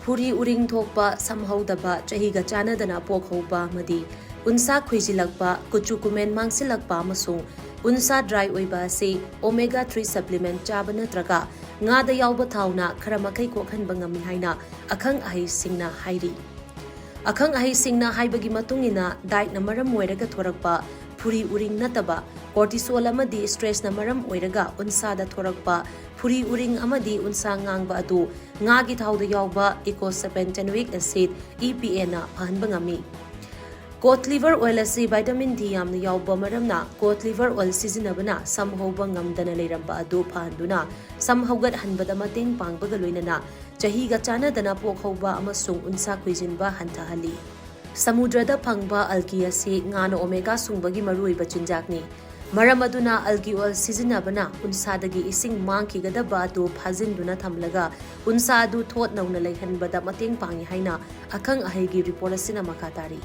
Puri uring thokpa samhaudaba chahiga chanadana pokhauba madi unsa khuijilakpa kuchu kumen mangsilakpa amasung unsa dry oiba se omega-3 supplement chaba natraga ngada yauba thauna khara makai kokhanba ngami haina akhang ahai singna hairi akhang ahai singna haibagi matungina diet na maram oiraga thorakpa puri uring nataba cortisol amadi stress na maram oiraga unsa da thorakpa puri uring amadi unsa ngangba adu ngagi thauda yauba eicosapentaenoic acid EPA na phanba ngami Goat liver oil asi vitamin D yamna yauba maramna goat liver oil sizinabana samhoba ngamdana leiramba adu phanduna samhogat hanbada mateng pangbaga loinana chahiga chanadana pokhauba amasung unsa khuijinba hantahali samudrada phangba algae asi ngana omega sungbagi maruiba chinjakni maram aduna algae oil sizinabana unsadagi ising mangkigadaba adu phajinduna thamlaga unsa adu thot nauna leihanbada mateng pangi haina akhang ahaigi report asina makatari